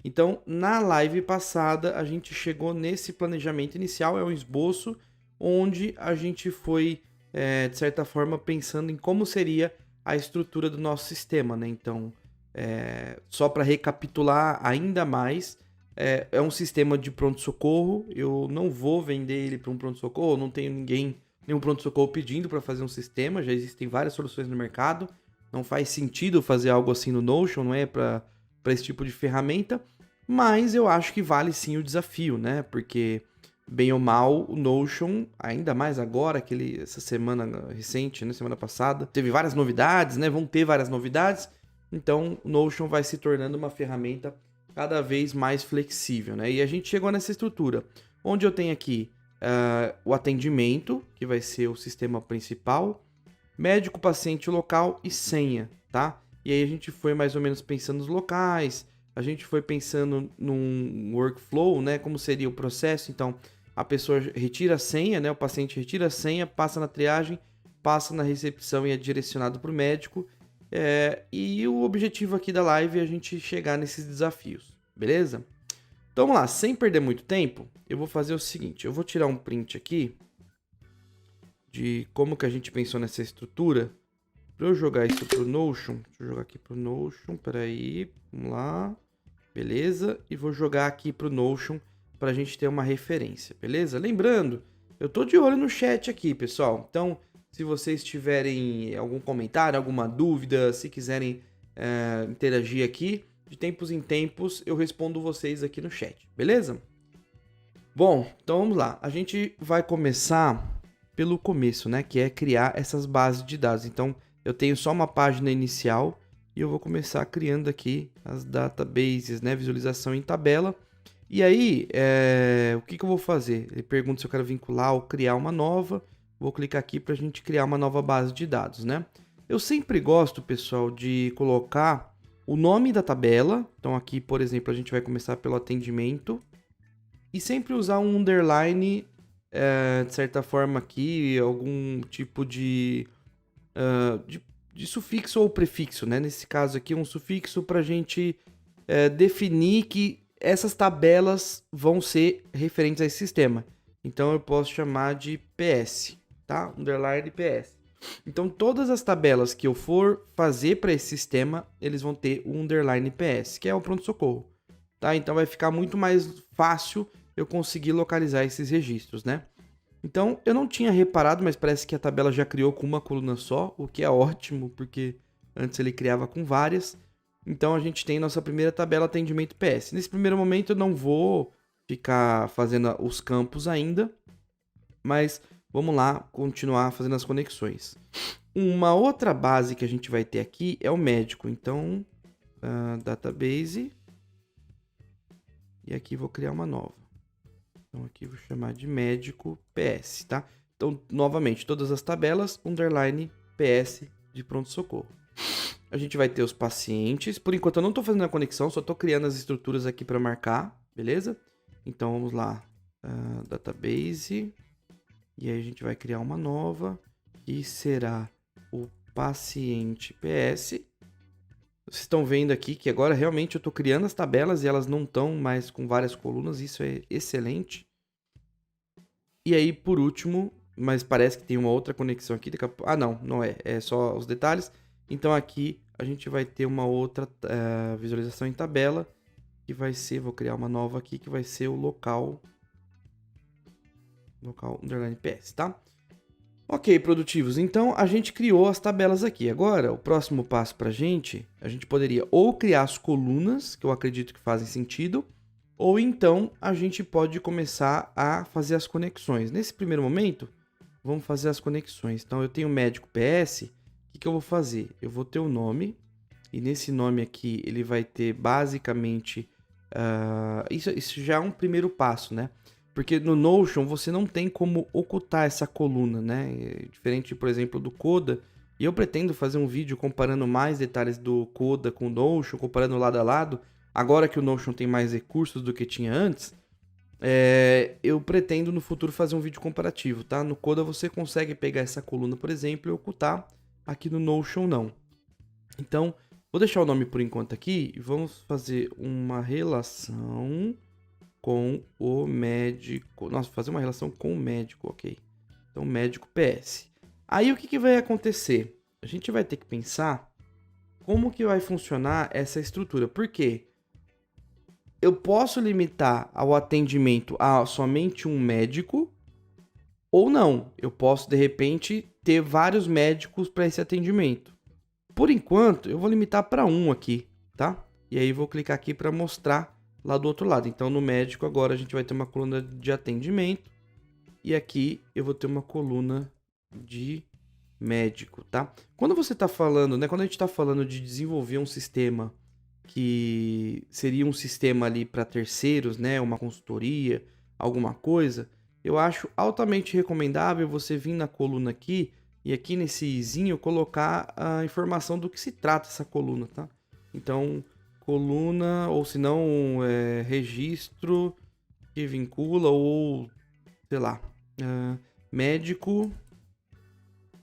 Então, na live passada, a gente chegou nesse planejamento inicial, é um esboço, onde a gente foi, de certa forma, pensando em como seria a estrutura do nosso sistema, né? Então, só para recapitular ainda mais, é um sistema de pronto-socorro. Eu não vou vender ele para um pronto-socorro, não tenho nenhum pronto-socorro pedindo para fazer um sistema, já existem várias soluções no mercado. Não faz sentido fazer algo assim no Notion, não é para esse tipo de ferramenta, mas eu acho que vale sim o desafio, né? Porque, bem ou mal, o Notion, ainda mais agora, essa semana recente, né? Semana passada, teve várias novidades, né? Vão ter várias novidades, então o Notion vai se tornando uma ferramenta cada vez mais flexível, né? E a gente chegou nessa estrutura, onde eu tenho aqui o atendimento, que vai ser o sistema principal, médico, paciente, local e senha, tá? E aí a gente foi mais ou menos pensando nos locais, a gente foi pensando num workflow, né? Como seria o processo. Então, a pessoa retira a senha, né? O paciente retira a senha, passa na triagem, passa na recepção e é direcionado para o médico. E o objetivo aqui da live é a gente chegar nesses desafios, beleza? Então vamos lá, sem perder muito tempo, eu vou fazer o seguinte, eu vou tirar um print aqui de como que a gente pensou nessa estrutura, para eu jogar isso pro Notion. Deixa eu jogar aqui pro Notion, peraí, vamos lá, beleza? E vou jogar aqui pro Notion para a gente ter uma referência, beleza? Lembrando, eu tô de olho no chat aqui, pessoal, então se vocês tiverem algum comentário, alguma dúvida, se quiserem interagir aqui, de tempos em tempos eu respondo vocês aqui no chat, beleza? Bom, então vamos lá. A gente vai começar pelo começo, né? Que é criar essas bases de dados. Então, eu tenho só uma página inicial e eu vou começar criando aqui as databases, né? Visualização em tabela. E aí, o que eu vou fazer? Ele pergunta se eu quero vincular ou criar uma nova. Vou clicar aqui para a gente criar uma nova base de dados, né? Eu sempre gosto, pessoal, de colocar o nome da tabela. Então aqui, por exemplo, a gente vai começar pelo atendimento. E sempre usar um underline, de certa forma aqui, algum tipo de sufixo ou prefixo, né? Nesse caso aqui, um sufixo para a gente definir que essas tabelas vão ser referentes a esse sistema. Então eu posso chamar de PS, tá? Underline PS. Então todas as tabelas que eu for fazer para esse sistema, eles vão ter o underline PS, que é o pronto-socorro, tá? Então vai ficar muito mais fácil eu conseguir localizar esses registros, né? Então eu não tinha reparado, mas parece que a tabela já criou com uma coluna só, o que é ótimo, porque antes ele criava com várias. Então a gente tem nossa primeira tabela atendimento PS. Nesse primeiro momento eu não vou ficar fazendo os campos ainda, mas vamos lá continuar fazendo as conexões. Uma outra base que a gente vai ter aqui é o médico. Então, database. E aqui vou criar uma nova. Então aqui vou chamar de médico PS, tá? Então, novamente, todas as tabelas, underline PS de pronto-socorro. A gente vai ter os pacientes. Por enquanto eu não estou fazendo a conexão, só estou criando as estruturas aqui para marcar, beleza? Então vamos lá, database. E aí a gente vai criar uma nova, que será o paciente PS. Vocês estão vendo aqui que agora realmente eu estou criando as tabelas e elas não estão mais com várias colunas, isso é excelente. E aí, por último, mas parece que tem uma outra conexão aqui. Não é, é só os detalhes. Então aqui a gente vai ter uma outra visualização em tabela, que vai ser, vou criar uma nova aqui, que vai ser o local underline PS, tá? Ok, produtivos, então a gente criou as tabelas aqui. Agora, o próximo passo pra gente, a gente poderia ou criar as colunas, que eu acredito que fazem sentido, ou então a gente pode começar a fazer as conexões. Nesse primeiro momento, vamos fazer as conexões. Então eu tenho o médico PS, o que eu vou fazer? Eu vou ter o nome, e nesse nome aqui ele vai ter basicamente... isso já é um primeiro passo, né? Porque no Notion você não tem como ocultar essa coluna, né? Diferente, por exemplo, do Coda. E eu pretendo fazer um vídeo comparando mais detalhes do Coda com o Notion, comparando lado a lado. Agora que o Notion tem mais recursos do que tinha antes, eu pretendo no futuro fazer um vídeo comparativo, tá? No Coda você consegue pegar essa coluna, por exemplo, e ocultar. Aqui no Notion não. Então, Vou deixar o nome por enquanto aqui e vamos fazer uma relação com o médico. Nossa, fazer uma relação com o médico, ok. Então, médico PS. Aí, o que vai acontecer? A gente vai ter que pensar como que vai funcionar essa estrutura. Por quê? Eu posso limitar ao atendimento a somente um médico ou não. Eu posso, de repente, ter vários médicos para esse atendimento. Por enquanto, eu vou limitar para um aqui, tá? E aí vou clicar aqui para mostrar lá do outro lado. Então, no médico agora a gente vai ter uma coluna de atendimento e aqui eu vou ter uma coluna de médico, tá? Quando você está falando, né? Quando a gente está falando de desenvolver um sistema que seria um sistema ali para terceiros, né? Uma consultoria, alguma coisa, eu acho altamente recomendável você vir na coluna aqui e aqui nesse izinho colocar a informação do que se trata essa coluna, tá? Então, coluna, ou se não, registro que vincula, ou, sei lá, médico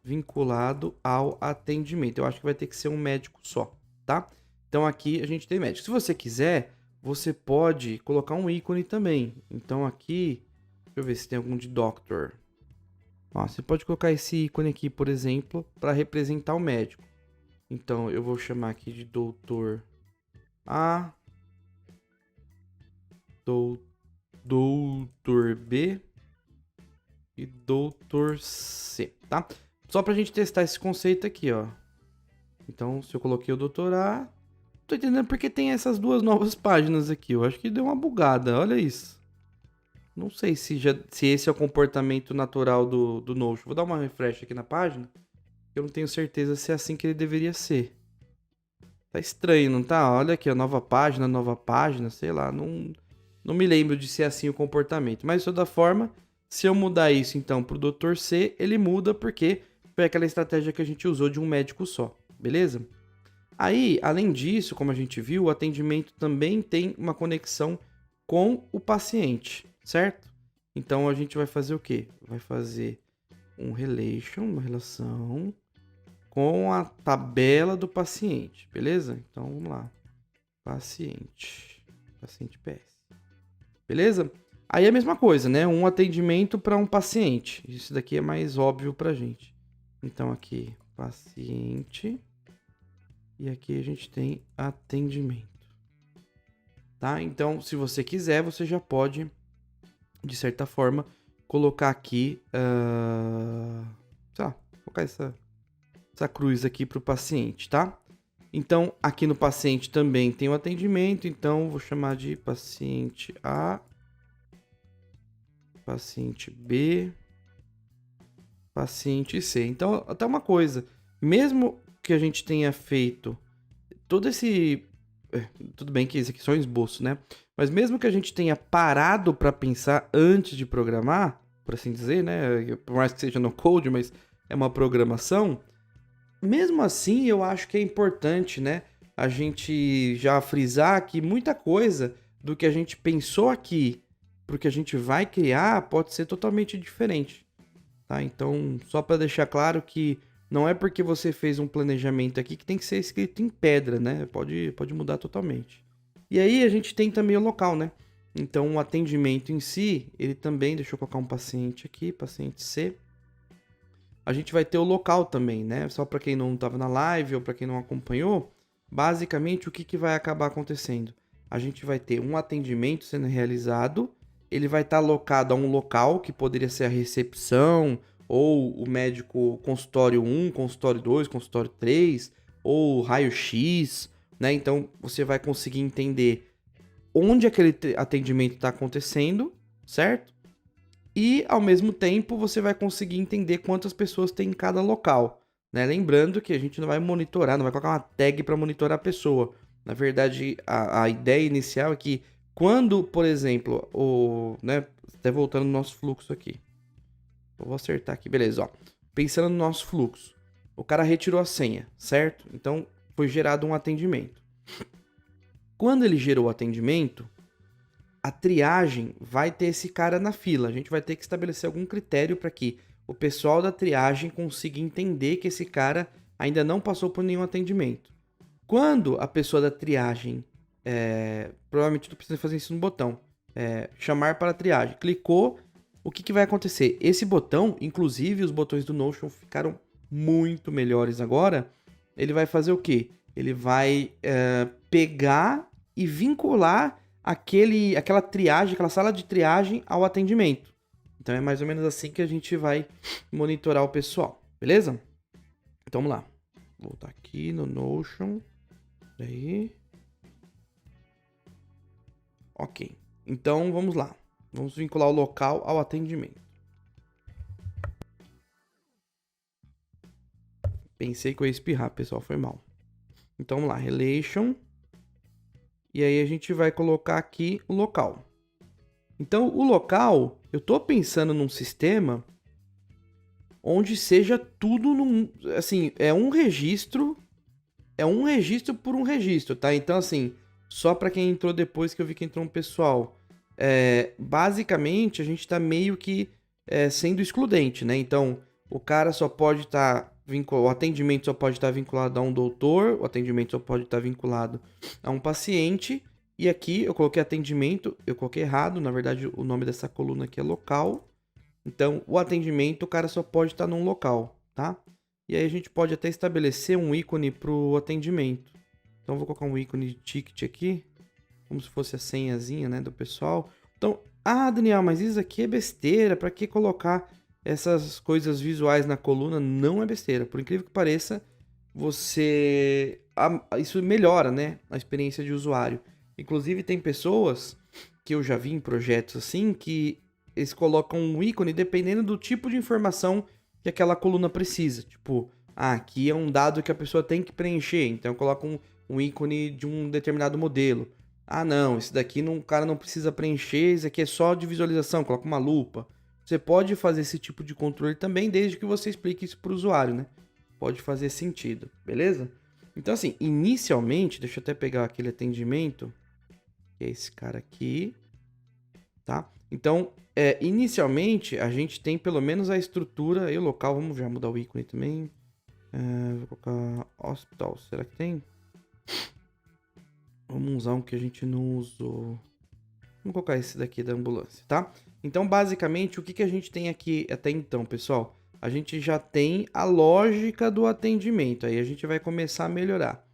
vinculado ao atendimento. Eu acho que vai ter que ser um médico só, tá? Então, aqui a gente tem médico. Se você quiser, você pode colocar um ícone também. Então, aqui, deixa eu ver se tem algum de doctor. Ó, você pode colocar esse ícone aqui, por exemplo, para representar o médico. Então, eu vou chamar aqui de doutor A, doutor B e doutor C, tá? Só pra gente testar esse conceito aqui, ó. Então, se eu coloquei o doutor A, tô entendendo porque tem essas duas novas páginas aqui. Eu acho que deu uma bugada, olha isso. Não sei se esse é o comportamento natural do Notion. Vou dar uma refresh aqui na página. Eu não tenho certeza se é assim que ele deveria ser. Tá estranho, não tá? Olha aqui, a nova página, sei lá. Não me lembro de ser assim o comportamento. Mas, de toda forma, se eu mudar isso, então, pro Dr. C, ele muda porque foi aquela estratégia que a gente usou de um médico só. Beleza? Aí, além disso, como a gente viu, o atendimento também tem uma conexão com o paciente, certo? Então, a gente vai fazer o quê? Vai fazer uma relação com a tabela do paciente, beleza? Então, vamos lá. Paciente PS. Beleza? Aí é a mesma coisa, né? Um atendimento para um paciente. Isso daqui é mais óbvio pra gente. Então, aqui, paciente. E aqui a gente tem atendimento. Tá? Então, se você quiser, você já pode, de certa forma, colocar aqui, sei lá, colocar essa cruz aqui para o paciente, tá? Então, aqui no paciente também tem o atendimento, então vou chamar de paciente A, paciente B, paciente C. Então, até uma coisa, mesmo que a gente tenha feito todo esse... tudo bem que esse aqui é só um esboço, né? Mas mesmo que a gente tenha parado para pensar antes de programar, por assim dizer, né? Por mais que seja no code, mas é uma programação. Mesmo assim, eu acho que é importante, né? A gente já frisar que muita coisa do que a gente pensou aqui para o que a gente vai criar pode ser totalmente diferente, tá? Então, só para deixar claro que não é porque você fez um planejamento aqui que tem que ser escrito em pedra, né? Pode mudar totalmente. E aí a gente tem também o local, né? Então o atendimento em si, ele também, deixa eu colocar um paciente aqui, paciente C. A gente vai ter o local também, né? Só para quem não estava na live ou para quem não acompanhou, basicamente o que vai acabar acontecendo? A gente vai ter um atendimento sendo realizado, ele vai estar alocado a um local que poderia ser a recepção, ou o médico consultório 1, consultório 2, consultório 3, ou raio-x, né? Então você vai conseguir entender onde aquele atendimento está acontecendo, certo? E ao mesmo tempo você vai conseguir entender quantas pessoas tem em cada local, né? Lembrando que a gente não vai monitorar, não vai colocar uma tag para monitorar a pessoa. Na verdade, a ideia inicial é que quando, por exemplo, né? Até voltando no nosso fluxo aqui. Eu vou acertar aqui, beleza, ó. Pensando no nosso fluxo. O cara retirou a senha, certo? Então, foi gerado um atendimento. Quando ele gerou o atendimento, a triagem vai ter esse cara na fila. A gente vai ter que estabelecer algum critério para que o pessoal da triagem consiga entender que esse cara ainda não passou por nenhum atendimento. Quando a pessoa da triagem, provavelmente tu precisa fazer isso no botão, chamar para triagem, clicou, o que vai acontecer? Esse botão, inclusive os botões do Notion ficaram muito melhores agora, ele vai fazer o quê? Ele vai pegar e vincular aquela triagem, aquela sala de triagem ao atendimento. Então é mais ou menos assim que a gente vai monitorar o pessoal, beleza? Então vamos lá. Vou voltar aqui no Notion. Daí. Ok. Então vamos lá. Vamos vincular o local ao atendimento. Pensei que eu ia espirrar, pessoal, foi mal. Então vamos lá, Relation. E aí a gente vai colocar aqui o local. Então o local, eu tô pensando num sistema onde seja tudo assim, é um registro por um registro, tá? Então assim, só para quem entrou depois, que eu vi que entrou um pessoal, basicamente a gente tá meio que sendo excludente, né? Então o cara só pode estar o atendimento só pode estar vinculado a um doutor, o atendimento só pode estar vinculado a um paciente. E aqui eu coloquei atendimento, eu coloquei errado, na verdade o nome dessa coluna aqui é local. Então o atendimento o cara só pode estar num local, tá? E aí a gente pode até estabelecer um ícone para o atendimento. Então eu vou colocar um ícone de ticket aqui, como se fosse a senhazinha, né, do pessoal. Então, Daniel, mas isso aqui é besteira, para que colocar essas coisas visuais na coluna? Não é besteira. Por incrível que pareça, isso melhora, né, a experiência de usuário. Inclusive, tem pessoas que eu já vi em projetos assim, que eles colocam um ícone dependendo do tipo de informação que aquela coluna precisa. Tipo, aqui é um dado que a pessoa tem que preencher, então coloca um ícone de um determinado modelo. Não, esse daqui o cara não precisa preencher, esse aqui é só de visualização, coloca uma lupa. Você pode fazer esse tipo de controle também, desde que você explique isso para o usuário, né? Pode fazer sentido, beleza? Então, assim, inicialmente, deixa eu até pegar aquele atendimento, que é esse cara aqui, tá? Então, inicialmente, a gente tem pelo menos a estrutura e o local. Vamos já mudar o ícone também. Vou colocar hospital, será que tem? Vamos usar um que a gente não usou. Vamos colocar esse daqui da ambulância, tá? Então, basicamente, o que a gente tem aqui até então, pessoal? A gente já tem a lógica do atendimento. Aí a gente vai começar a melhorar.